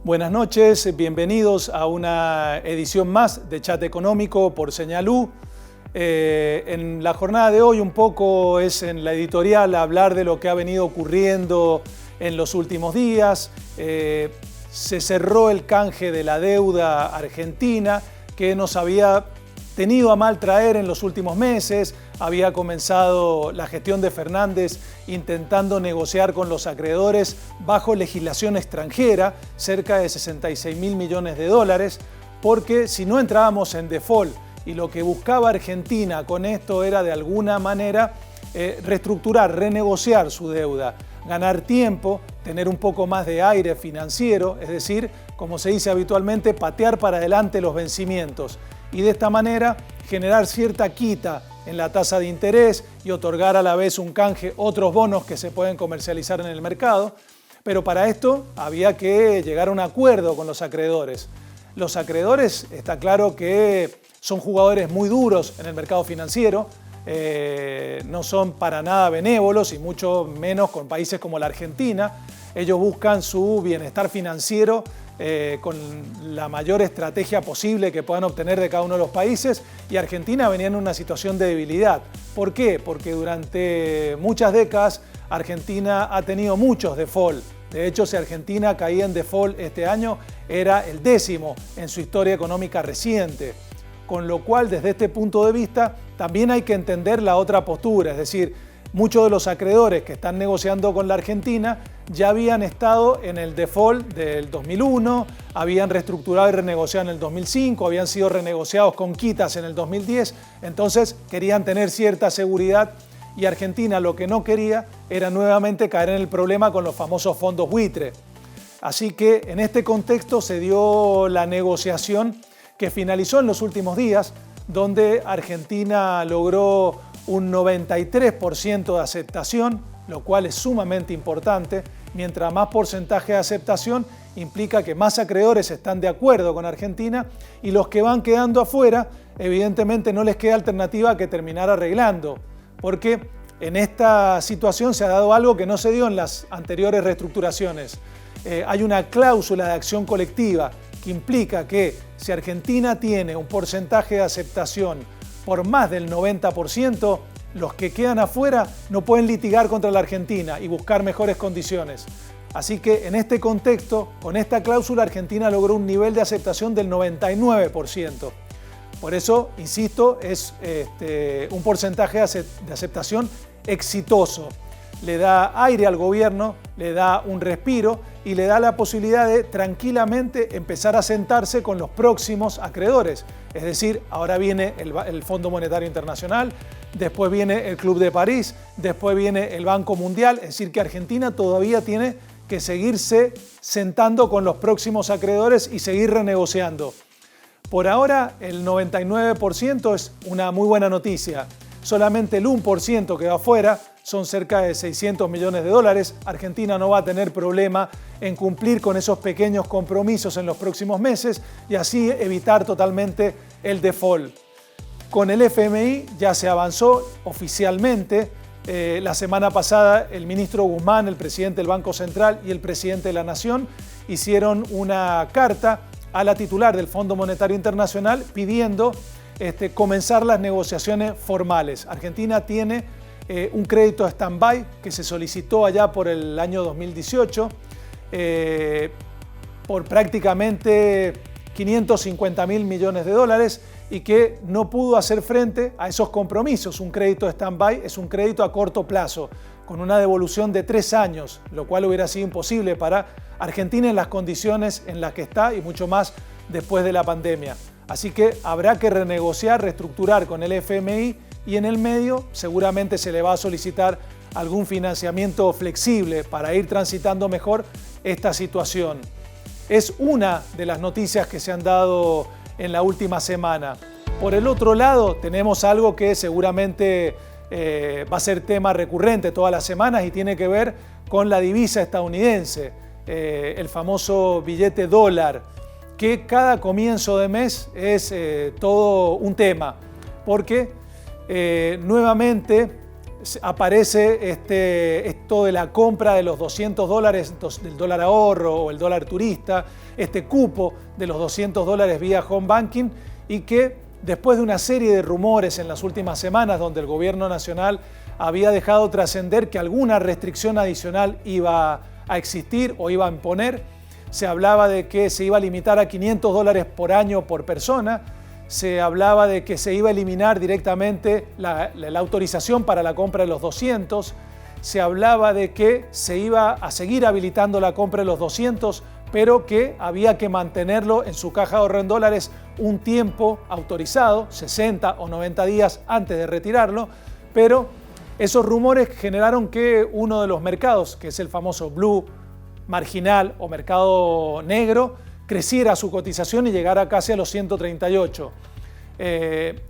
Buenas noches, bienvenidos a una edición más de Chat Económico por Señal U. En la jornada de hoy un poco es en la editorial hablar de lo que ha venido ocurriendo en los últimos días. Se cerró el canje de la deuda argentina que nos había tenido a mal traer en los últimos meses. Había comenzado la gestión de Fernández intentando negociar con los acreedores bajo legislación extranjera, cerca de 66.000 millones de dólares, porque si no entrábamos en default y lo que buscaba Argentina con esto era de alguna manera reestructurar, renegociar su deuda, ganar tiempo, tener un poco más de aire financiero, es decir, como se dice habitualmente, patear para adelante los vencimientos y de esta manera generar cierta quita en la tasa de interés y otorgar a la vez un canje, otros bonos que se pueden comercializar en el mercado. Pero para esto había que llegar a un acuerdo con los acreedores. Los acreedores, está claro que son jugadores muy duros en el mercado financiero, no son para nada benévolos y mucho menos con países como la Argentina. Ellos buscan su bienestar financiero con la mayor estrategia posible que puedan obtener de cada uno de los países y Argentina venía en una situación de debilidad. ¿Por qué? Porque durante muchas décadas Argentina ha tenido muchos default. De hecho, si Argentina caía en default este año, era el 10º en su historia económica reciente. Con lo cual, desde este punto de vista, también hay que entender la otra postura, es decir, muchos de los acreedores que están negociando con la Argentina ya habían estado en el default del 2001, habían reestructurado y renegociado en el 2005, habían sido renegociados con quitas en el 2010, entonces querían tener cierta seguridad y Argentina lo que no quería era nuevamente caer en el problema con los famosos fondos buitre. Así que en este contexto se dio la negociación que finalizó en los últimos días, donde Argentina logró un 93% de aceptación, lo cual es sumamente importante. Mientras más porcentaje de aceptación implica que más acreedores están de acuerdo con Argentina y los que van quedando afuera, evidentemente no les queda alternativa que terminar arreglando, porque en esta situación se ha dado algo que no se dio en las anteriores reestructuraciones. Hay una cláusula de acción colectiva que implica que si Argentina tiene un porcentaje de aceptación por más del 90%, los que quedan afuera no pueden litigar contra la Argentina y buscar mejores condiciones. Así que en este contexto, con esta cláusula, Argentina logró un nivel de aceptación del 99%. Por eso, insisto, es un porcentaje de aceptación exitoso. Le da aire al gobierno, le da un respiro y le da la posibilidad de tranquilamente empezar a sentarse con los próximos acreedores. Es decir, ahora viene el Fondo Monetario Internacional, después viene el Club de París, después viene el Banco Mundial. Es decir, que Argentina todavía tiene que seguirse sentando con los próximos acreedores y seguir renegociando. Por ahora, el 99% es una muy buena noticia. Solamente el 1% que va afuera, son cerca de 600 millones de dólares. Argentina no va a tener problema en cumplir con esos pequeños compromisos en los próximos meses y así evitar totalmente el default. Con el FMI ya se avanzó oficialmente. La semana pasada el ministro Guzmán, el presidente del Banco Central y el presidente de la Nación hicieron una carta a la titular del Fondo Monetario Internacional pidiendo comenzar las negociaciones formales. Argentina tiene un crédito stand-by que se solicitó allá por el año 2018 por prácticamente 550.000 millones de dólares y que no pudo hacer frente a esos compromisos. Un crédito stand-by es un crédito a corto plazo con una devolución de 3 años, lo cual hubiera sido imposible para Argentina en las condiciones en las que está y mucho más después de la pandemia. Así que habrá que renegociar, reestructurar con el FMI y en el medio seguramente se le va a solicitar algún financiamiento flexible para ir transitando mejor esta situación. Es una de las noticias que se han dado en la última semana. Por el otro lado, tenemos algo que seguramente va a ser tema recurrente todas las semanas y tiene que ver con la divisa estadounidense, el famoso billete dólar, que cada comienzo de mes es todo un tema, porque nuevamente aparece esto de la compra de los $200 del dólar ahorro o el dólar turista, este cupo de los $200 vía home banking, y que después de una serie de rumores en las últimas semanas donde el gobierno nacional había dejado trascender que alguna restricción adicional iba a existir o iba a imponer, se hablaba de que se iba a limitar a $500 por año por persona, se hablaba de que se iba a eliminar directamente la autorización para la compra de los 200, se hablaba de que se iba a seguir habilitando la compra de los 200, pero que había que mantenerlo en su caja de ahorro en dólares un tiempo autorizado, 60 o 90 días antes de retirarlo, pero esos rumores generaron que uno de los mercados, que es el famoso blue marginal o mercado negro, creciera su cotización y llegara casi a los 138.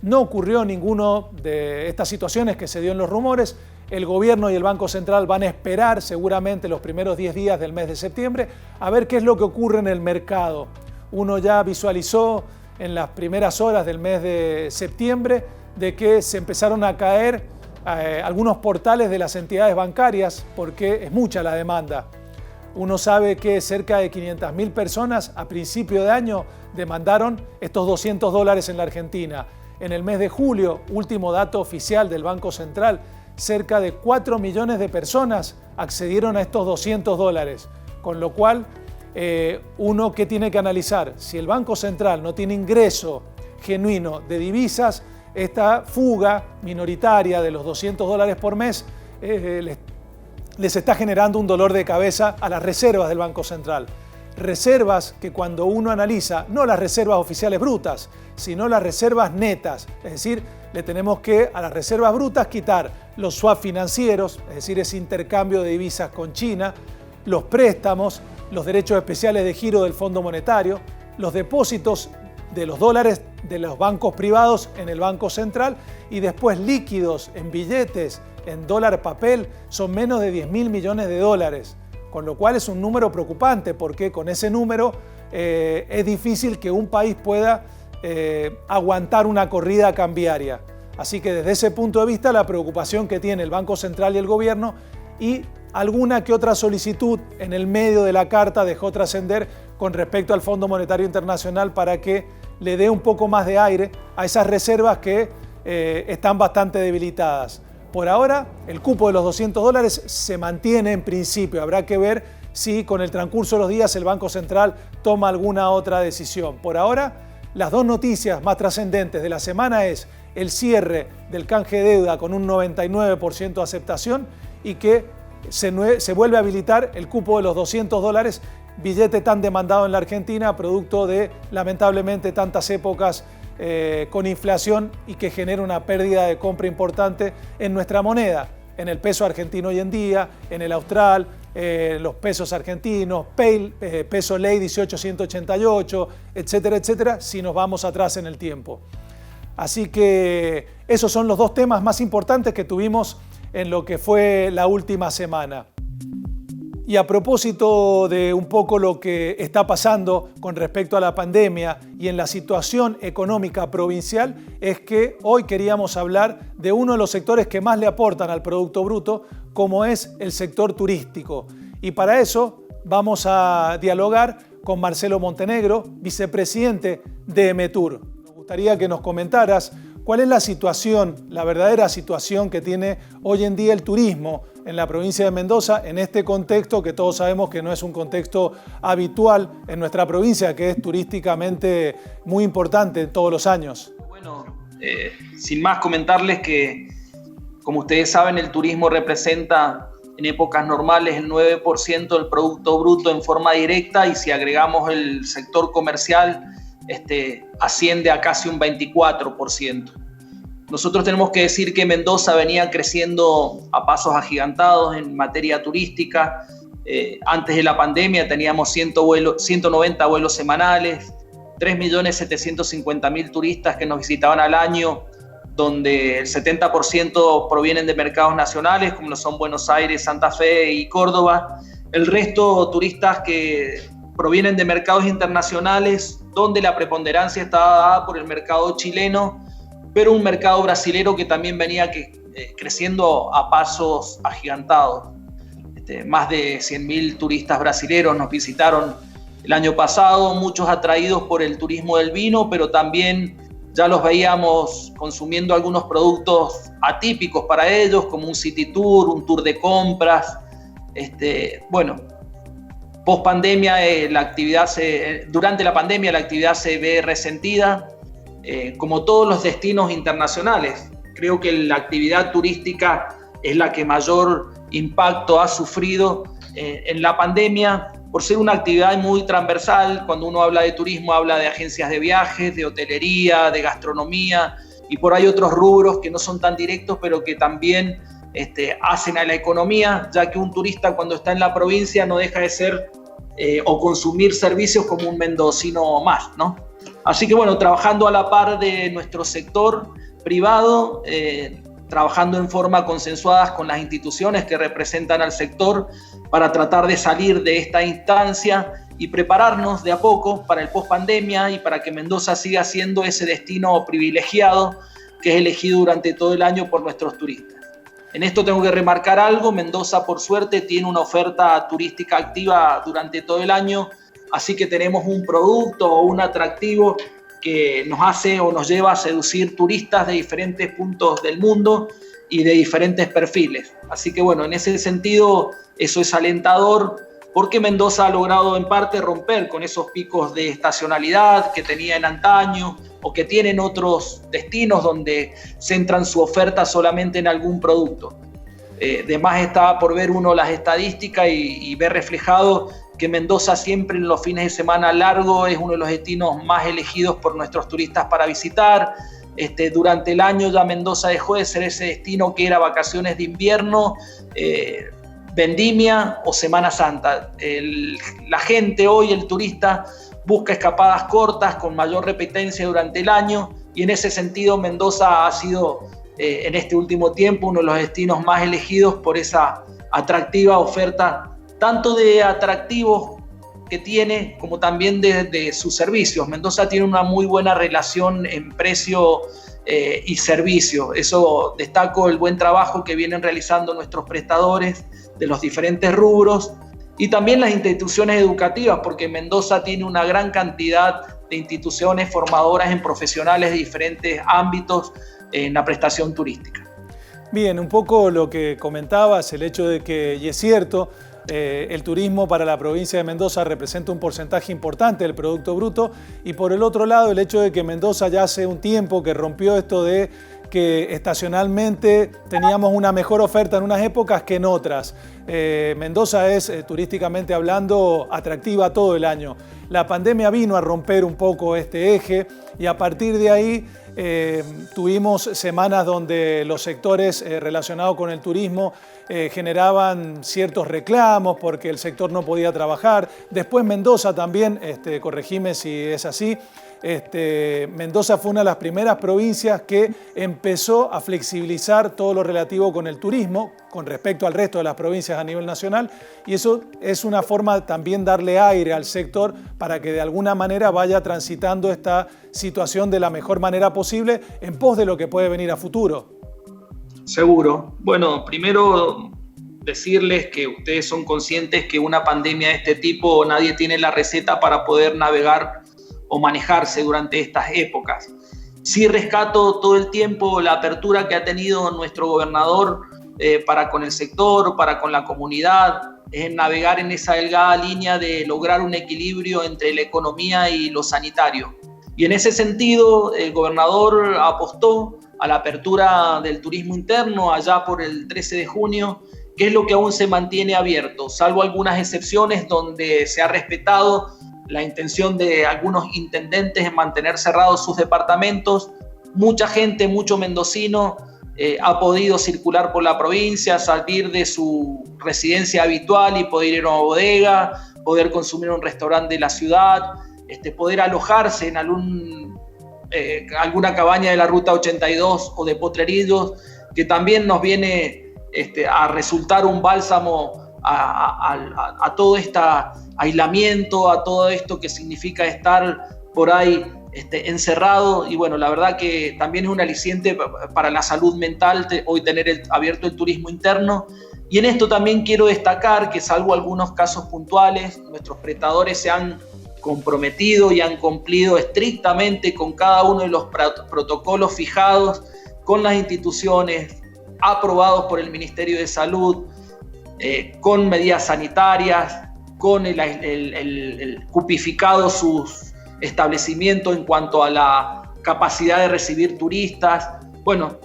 No ocurrió ninguna de estas situaciones que se dio en los rumores. El gobierno y el Banco Central van a esperar seguramente los primeros 10 días del mes de septiembre a ver qué es lo que ocurre en el mercado. Uno ya visualizó en las primeras horas del mes de septiembre de que se empezaron a caer algunos portales de las entidades bancarias porque es mucha la demanda. Uno sabe que cerca de 500.000 personas a principio de año demandaron estos $200 en la Argentina. En el mes de julio, último dato oficial del Banco Central, cerca de 4 millones de personas accedieron a estos $200. Con lo cual, uno que tiene que analizar, si el Banco Central no tiene ingreso genuino de divisas, esta fuga minoritaria de los $200 por mes les está generando un dolor de cabeza a las reservas del Banco Central. Reservas que cuando uno analiza, no las reservas oficiales brutas, sino las reservas netas, es decir, le tenemos que a las reservas brutas quitar los swap financieros, es decir, ese intercambio de divisas con China, los préstamos, los derechos especiales de giro del Fondo Monetario, los depósitos de los dólares de los bancos privados en el Banco Central y después líquidos en billetes, en dólar papel, son menos de 10.000 millones de dólares, con lo cual es un número preocupante porque con ese número es difícil que un país pueda aguantar una corrida cambiaria. Así que desde ese punto de vista la preocupación que tiene el Banco Central y el gobierno, y alguna que otra solicitud en el medio de la carta dejó trascender con respecto al Fondo Monetario Internacional para que le dé un poco más de aire a esas reservas que están bastante debilitadas. Por ahora, el cupo de los $200 se mantiene en principio. Habrá que ver si con el transcurso de los días el Banco Central toma alguna otra decisión. Por ahora, las dos noticias más trascendentes de la semana es el cierre del canje de deuda con un 99% de aceptación y que se vuelve a habilitar el cupo de los $200, billete tan demandado en la Argentina, producto de, lamentablemente, tantas épocas con inflación y que genera una pérdida de compra importante en nuestra moneda, en el peso argentino hoy en día, en el austral, los pesos argentinos, peso ley 18.188, etcétera, etcétera, si nos vamos atrás en el tiempo. Así que esos son los dos temas más importantes que tuvimos en lo que fue la última semana. Y a propósito de un poco lo que está pasando con respecto a la pandemia y en la situación económica provincial, es que hoy queríamos hablar de uno de los sectores que más le aportan al Producto Bruto, como es el sector turístico. Y para eso vamos a dialogar con Marcelo Montenegro, vicepresidente de EMETUR. Nos gustaría que nos comentaras cuál es la situación, la verdadera situación que tiene hoy en día el turismo en la provincia de Mendoza, en este contexto que todos sabemos que no es un contexto habitual en nuestra provincia, que es turísticamente muy importante todos los años. Bueno, sin más comentarles que, como ustedes saben, el turismo representa en épocas normales el 9% del Producto Bruto en forma directa, y si agregamos el sector comercial, asciende a casi un 24%. Nosotros tenemos que decir que Mendoza venía creciendo a pasos agigantados en materia turística. Antes de la pandemia teníamos 190 vuelos semanales. 3.750.000 turistas que nos visitaban al año, donde el 70% provienen de mercados nacionales, como lo son Buenos Aires, Santa Fe y Córdoba. El resto, turistas que provienen de mercados internacionales, donde la preponderancia estaba dada por el mercado chileno, pero un mercado brasilero que también venía creciendo a pasos agigantados. Más de 100.000 turistas brasileros nos visitaron el año pasado, muchos atraídos por el turismo del vino, pero también ya los veíamos consumiendo algunos productos atípicos para ellos, como un city tour, un tour de compras. Post pandemia, durante la pandemia la actividad se ve resentida, como todos los destinos internacionales. Creo que la actividad turística es la que mayor impacto ha sufrido en la pandemia, por ser una actividad muy transversal. Cuando uno habla de turismo, habla de agencias de viajes, de hotelería, de gastronomía, y por ahí otros rubros que no son tan directos, pero que también hacen a la economía, ya que un turista cuando está en la provincia no deja de ser o consumir servicios como un mendocino más, ¿no? Así que bueno, trabajando a la par de nuestro sector privado, trabajando en forma consensuada con las instituciones que representan al sector para tratar de salir de esta instancia y prepararnos de a poco para el post-pandemia y para que Mendoza siga siendo ese destino privilegiado que es elegido durante todo el año por nuestros turistas. En esto tengo que remarcar algo: Mendoza, por suerte, tiene una oferta turística activa durante todo el año, así que tenemos un producto o un atractivo que nos hace o nos lleva a seducir turistas de diferentes puntos del mundo y de diferentes perfiles. Así que bueno, en ese sentido eso es alentador, porque Mendoza ha logrado en parte romper con esos picos de estacionalidad que tenía en antaño o que tienen otros destinos donde centran su oferta solamente en algún producto. De más está por ver uno las estadísticas y ver reflejado que Mendoza siempre en los fines de semana largo es uno de los destinos más elegidos por nuestros turistas para visitar. Durante el año ya Mendoza dejó de ser ese destino que era vacaciones de invierno, vendimia o Semana Santa. La gente hoy, el turista, busca escapadas cortas con mayor repitencia durante el año, y en ese sentido Mendoza ha sido en este último tiempo uno de los destinos más elegidos por esa atractiva oferta, tanto de atractivos que tiene como también de sus servicios. Mendoza tiene una muy buena relación en precio y servicio. Eso destaco el buen trabajo que vienen realizando nuestros prestadores de los diferentes rubros y también las instituciones educativas, porque Mendoza tiene una gran cantidad de instituciones formadoras en profesionales de diferentes ámbitos en la prestación turística. Bien, un poco lo que comentabas, el hecho de que, y es cierto, el turismo para la provincia de Mendoza representa un porcentaje importante del Producto Bruto, y por el otro lado el hecho de que Mendoza ya hace un tiempo que rompió esto de que estacionalmente teníamos una mejor oferta en unas épocas que en otras. Mendoza es, turísticamente hablando, atractiva todo el año. La pandemia vino a romper un poco este eje y a partir de ahí tuvimos semanas donde los sectores relacionados con el turismo generaban ciertos reclamos porque el sector no podía trabajar. Después Mendoza también, corregime si es así, Mendoza fue una de las primeras provincias que empezó a flexibilizar todo lo relativo con el turismo con respecto al resto de las provincias a nivel nacional, y eso es una forma de también darle aire al sector para que de alguna manera vaya transitando esta situación de la mejor manera posible en pos de lo que puede venir a futuro. Seguro. Bueno, primero decirles que ustedes son conscientes que una pandemia de este tipo nadie tiene la receta para poder navegar o manejarse durante estas épocas. Sí rescato todo el tiempo la apertura que ha tenido nuestro gobernador para con el sector, para con la comunidad, en navegar en esa delgada línea de lograr un equilibrio entre la economía y lo sanitario. Y en ese sentido, el gobernador apostó a la apertura del turismo interno allá por el 13 de junio, que es lo que aún se mantiene abierto, salvo algunas excepciones donde se ha respetado la intención de algunos intendentes en mantener cerrados sus departamentos. Mucha gente, mucho mendocino ha podido circular por la provincia, salir de su residencia habitual y poder ir a una bodega, poder consumir en un restaurante de la ciudad. poder alojarse en alguna cabaña de la Ruta 82 o de Potrerillos, que también nos viene a resultar un bálsamo a todo este aislamiento, a todo esto que significa estar por ahí encerrado. Y bueno, la verdad que también es un aliciente para la salud mental hoy tener abierto el turismo interno. Y en esto también quiero destacar que, salvo algunos casos puntuales, nuestros prestadores se han comprometido y han cumplido estrictamente con cada uno de los protocolos fijados con las instituciones, aprobados por el Ministerio de Salud, con medidas sanitarias, con el cupificado sus establecimientos en cuanto a la capacidad de recibir turistas. Bueno,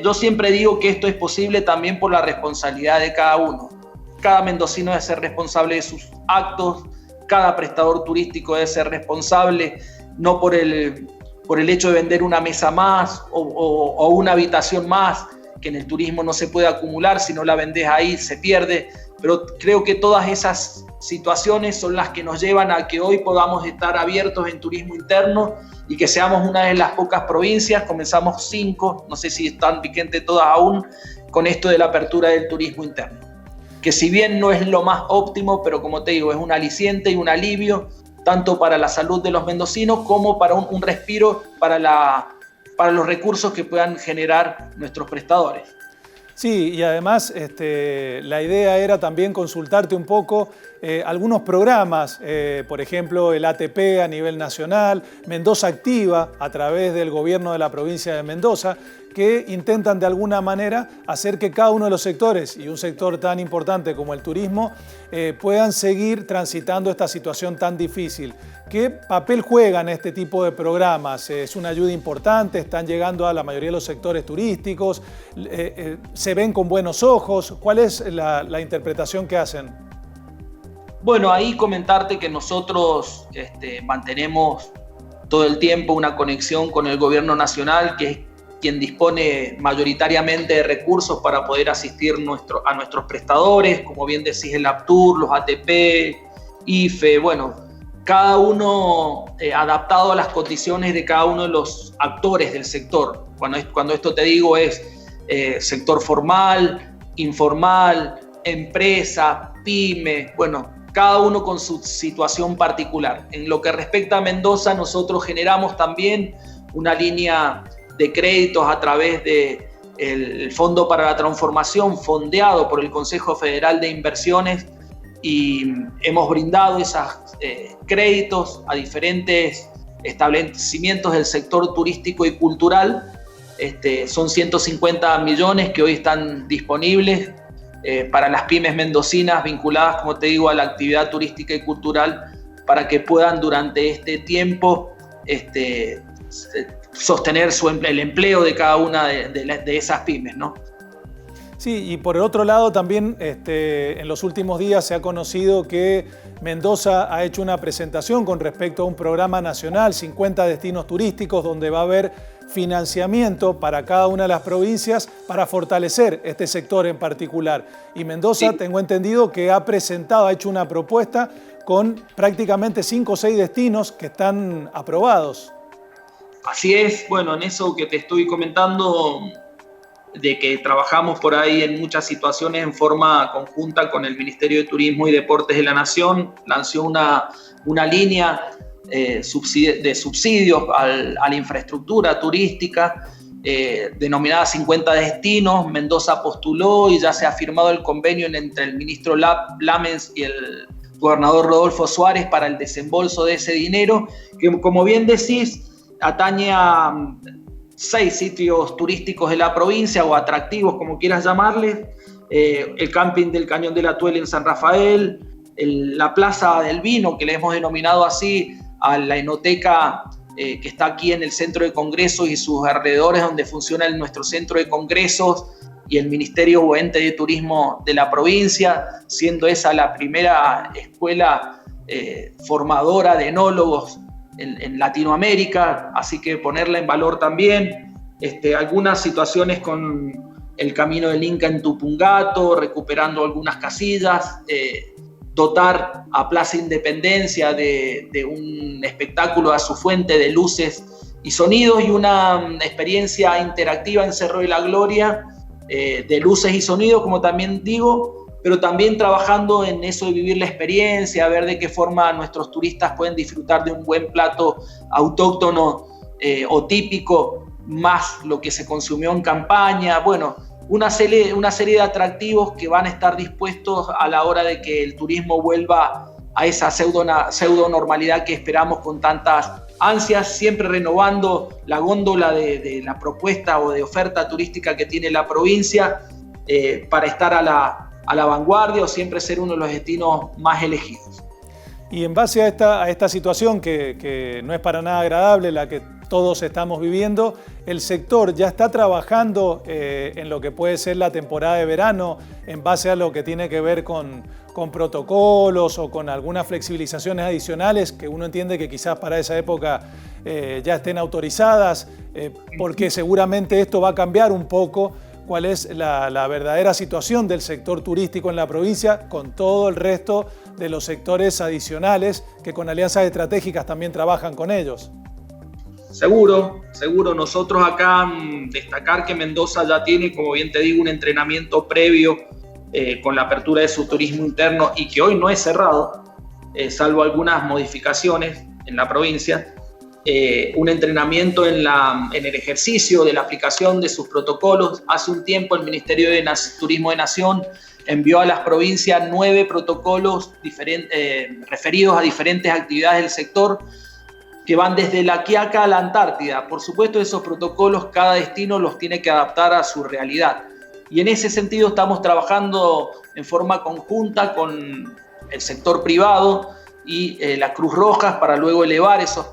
yo siempre digo que esto es posible también por la responsabilidad de cada uno. Cada mendocino debe ser responsable de sus actos, cada prestador turístico debe ser responsable, no por el hecho de vender una mesa más o una habitación más, que en el turismo no se puede acumular, si no la vendés ahí se pierde. Pero creo que todas esas situaciones son las que nos llevan a que hoy podamos estar abiertos en turismo interno y que seamos una de las pocas provincias. Comenzamos 5, no sé si están vigentes todas aún, con esto de la apertura del turismo interno, que si bien no es lo más óptimo, pero como te digo, es un aliciente y un alivio tanto para la salud de los mendocinos como para un respiro para los recursos que puedan generar nuestros prestadores. Sí, y además la idea era también consultarte un poco algunos programas, por ejemplo el ATP a nivel nacional, Mendoza Activa a través del gobierno de la provincia de Mendoza, que intentan de alguna manera hacer que cada uno de los sectores, y un sector tan importante como el turismo, puedan seguir transitando esta situación tan difícil. ¿Qué papel juegan este tipo de programas? ¿Es una ayuda importante? ¿Están llegando a la mayoría de los sectores turísticos? ¿Se ven con buenos ojos? ¿Cuál es la interpretación que hacen? Bueno, ahí comentarte que nosotros mantenemos todo el tiempo una conexión con el gobierno nacional, que es quien dispone mayoritariamente de recursos para poder asistir a nuestros prestadores, como bien decís, el APTUR, los ATP, IFE, bueno, cada uno adaptado a las condiciones de cada uno de los actores del sector. Cuando esto te digo es sector formal, informal, empresa, pyme, bueno, cada uno con su situación particular. En lo que respecta a Mendoza, nosotros generamos también una línea de créditos a través del Fondo para la Transformación, fondeado por el Consejo Federal de Inversiones, y hemos brindado esos créditos a diferentes establecimientos del sector turístico y cultural. Son 150 millones que hoy están disponibles para las pymes mendocinas vinculadas, como te digo, a la actividad turística y cultural, para que puedan durante este tiempo sostener el empleo de cada una de esas pymes, ¿no? Sí, y por el otro lado también en los últimos días se ha conocido que Mendoza ha hecho una presentación con respecto a un programa nacional, 50 destinos turísticos, donde va a haber financiamiento para cada una de las provincias para fortalecer este sector en particular. Y Mendoza, sí, tengo entendido que ha hecho una propuesta con prácticamente 5 o 6 destinos que están aprobados. Así es, bueno, en eso que te estoy comentando, de que trabajamos por ahí en muchas situaciones en forma conjunta con el Ministerio de Turismo y Deportes de la Nación, lanzó una línea de subsidios a la infraestructura turística denominada 50 destinos. Mendoza postuló y ya se ha firmado el convenio entre el ministro Lamens y el gobernador Rodolfo Suárez para el desembolso de ese dinero, que, como bien decís, atañe a 6 sitios turísticos de la provincia, o atractivos, como quieras llamarles: el camping del Cañón de la Tuel en San Rafael, la Plaza del Vino, que le hemos denominado así a la enoteca que está aquí en el Centro de Congresos y sus alrededores, donde funciona nuestro Centro de Congresos y el Ministerio o Ente de Turismo de la provincia, siendo esa la primera escuela formadora de enólogos en Latinoamérica, así que ponerla en valor también. Algunas situaciones con el Camino del Inca en Tupungato, recuperando algunas casillas, dotar a Plaza Independencia de un espectáculo a su fuente de luces y sonidos, y una experiencia interactiva en Cerro de la Gloria, de luces y sonidos, como también digo, pero también trabajando en eso de vivir la experiencia, ver de qué forma nuestros turistas pueden disfrutar de un buen plato autóctono o típico, más lo que se consumió en campaña. Bueno, una serie de atractivos que van a estar dispuestos a la hora de que el turismo vuelva a esa pseudo normalidad que esperamos con tantas ansias, siempre renovando la góndola de la propuesta o de oferta turística que tiene la provincia, para estar a la vanguardia o siempre ser uno de los destinos más elegidos. Y en base a esta situación que no es para nada agradable, la que todos estamos viviendo, el sector ya está trabajando en lo que puede ser la temporada de verano, en base a lo que tiene que ver con protocolos o con algunas flexibilizaciones adicionales que uno entiende que quizás para esa época ya estén autorizadas, porque seguramente esto va a cambiar un poco cuál es la verdadera situación del sector turístico en la provincia con todo el resto de los sectores adicionales que con alianzas estratégicas también trabajan con ellos. Seguro. Nosotros acá destacar que Mendoza ya tiene, como bien te digo, un entrenamiento previo con la apertura de su turismo interno y que hoy no es cerrado, salvo algunas modificaciones en la provincia. Un entrenamiento en el ejercicio de la aplicación de sus protocolos. Hace un tiempo el Ministerio de Turismo de Nación envió a las provincias 9 protocolos referidos a diferentes actividades del sector, que van desde la Quiaca a la Antártida. Por supuesto, esos protocolos cada destino los tiene que adaptar a su realidad. Y en ese sentido estamos trabajando en forma conjunta con el sector privado y la Cruz Roja para luego elevar esos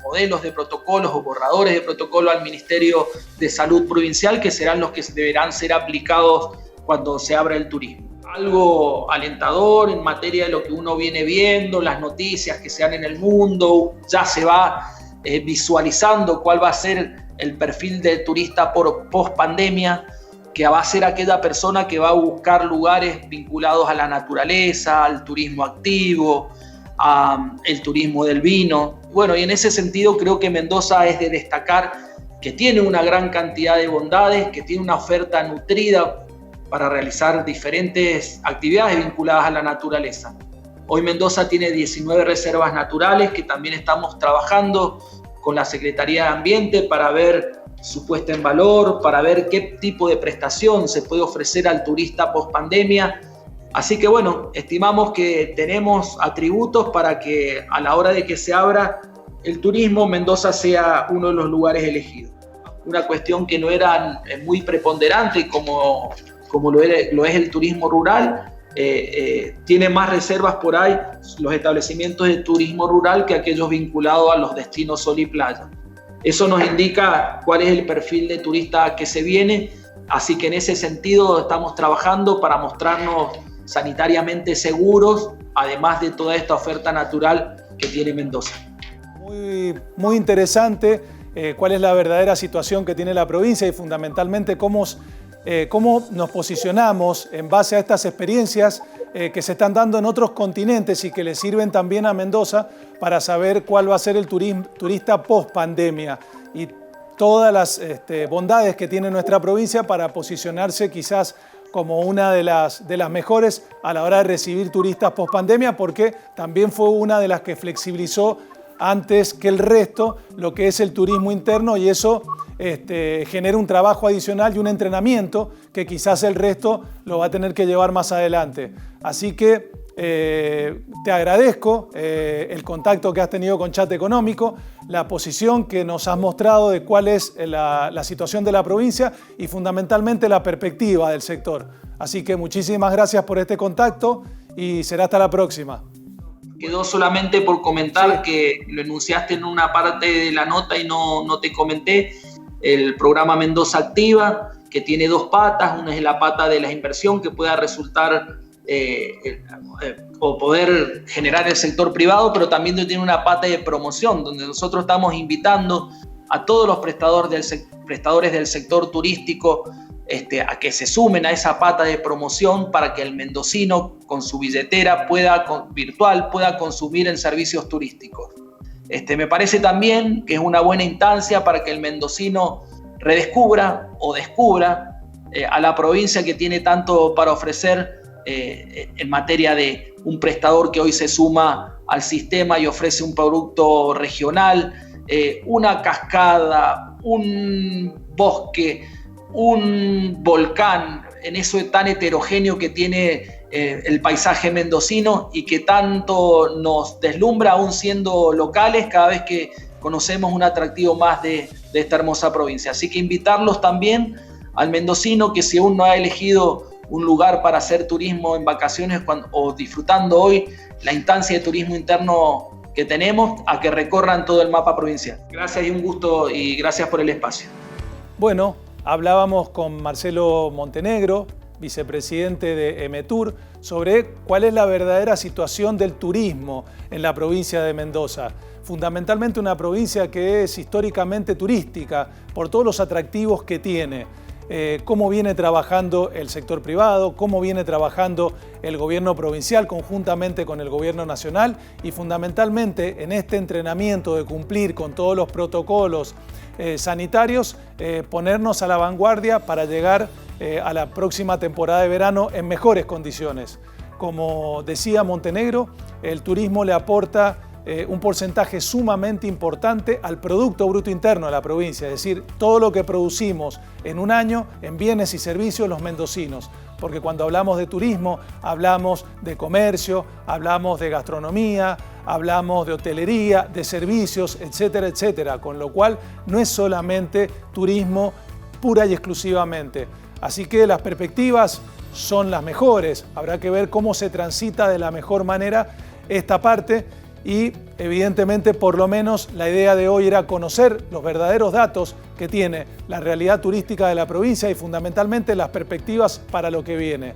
modelos de protocolos o borradores de protocolo al Ministerio de Salud Provincial, que serán los que deberán ser aplicados cuando se abra el turismo. Algo alentador en materia de lo que uno viene viendo, las noticias que se dan en el mundo, ya se va visualizando cuál va a ser el perfil del turista post pandemia, que va a ser aquella persona que va a buscar lugares vinculados a la naturaleza, al turismo activo, al turismo del vino. Bueno, y en ese sentido creo que Mendoza es de destacar que tiene una gran cantidad de bondades, que tiene una oferta nutrida para realizar diferentes actividades vinculadas a la naturaleza. Hoy Mendoza tiene 19 reservas naturales que también estamos trabajando con la Secretaría de Ambiente para ver su puesta en valor, para ver qué tipo de prestación se puede ofrecer al turista post pandemia. Así que bueno, estimamos que tenemos atributos para que a la hora de que se abra el turismo, Mendoza sea uno de los lugares elegidos. Una cuestión que no era muy preponderante como lo es el turismo rural, tiene más reservas por ahí los establecimientos de turismo rural que aquellos vinculados a los destinos sol y playa. Eso nos indica cuál es el perfil de turista que se viene, así que en ese sentido estamos trabajando para mostrarnos sanitariamente seguros, además de toda esta oferta natural que tiene Mendoza. Muy interesante cuál es la verdadera situación que tiene la provincia y fundamentalmente cómo nos posicionamos en base a estas experiencias que se están dando en otros continentes y que le sirven también a Mendoza para saber cuál va a ser el turista post pandemia y todas las bondades que tiene nuestra provincia para posicionarse quizás como una de las mejores a la hora de recibir turistas post pandemia, porque también fue una de las que flexibilizó antes que el resto lo que es el turismo interno, y eso genera un trabajo adicional y un entrenamiento que quizás el resto lo va a tener que llevar más adelante. Así que te agradezco el contacto que has tenido con Chat Económico, la posición que nos has mostrado de cuál es la situación de la provincia y fundamentalmente la perspectiva del sector. Así que muchísimas gracias por este contacto y será hasta la próxima. Quedó solamente por comentar que lo enunciaste en una parte de la nota y no te comenté, el programa Mendoza Activa, que tiene 2 patas. Una es la pata de la inversión que pueda resultar o poder generar el sector privado, pero también tiene una pata de promoción, donde nosotros estamos invitando a todos los prestadores del sector turístico a que se sumen a esa pata de promoción para que el mendocino con su billetera virtual pueda consumir en servicios turísticos. Me parece también que es una buena instancia para que el mendocino redescubra o descubra a la provincia, que tiene tanto para ofrecer en materia de un prestador que hoy se suma al sistema y ofrece un producto regional, una cascada, un bosque, un volcán, en eso tan heterogéneo que tiene el paisaje mendocino y que tanto nos deslumbra aún siendo locales cada vez que conocemos un atractivo más de esta hermosa provincia. Así que invitarlos también al mendocino, que si aún no ha elegido un lugar para hacer turismo en vacaciones o disfrutando hoy la instancia de turismo interno que tenemos, a que recorran todo el mapa provincial. Gracias y un gusto, y gracias por el espacio. Bueno, hablábamos con Marcelo Montenegro, vicepresidente de Emetur, sobre cuál es la verdadera situación del turismo en la provincia de Mendoza. Fundamentalmente una provincia que es históricamente turística por todos los atractivos que tiene. Cómo viene trabajando el sector privado, cómo viene trabajando el gobierno provincial conjuntamente con el gobierno nacional, y fundamentalmente en este entrenamiento de cumplir con todos los protocolos sanitarios, ponernos a la vanguardia para llegar a la próxima temporada de verano en mejores condiciones. Como decía Montenegro, el turismo le aporta un porcentaje sumamente importante al Producto Bruto Interno de la provincia, es decir, todo lo que producimos en un año en bienes y servicios los mendocinos, porque cuando hablamos de turismo hablamos de comercio, hablamos de gastronomía, hablamos de hotelería, de servicios, etcétera, etcétera, con lo cual no es solamente turismo pura y exclusivamente. Así que las perspectivas son las mejores, habrá que ver cómo se transita de la mejor manera esta parte. Y evidentemente, por lo menos, la idea de hoy era conocer los verdaderos datos que tiene la realidad turística de la provincia y fundamentalmente las perspectivas para lo que viene.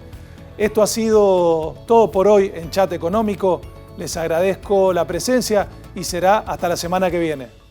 Esto ha sido todo por hoy en Chat Económico. Les agradezco la presencia y será hasta la semana que viene.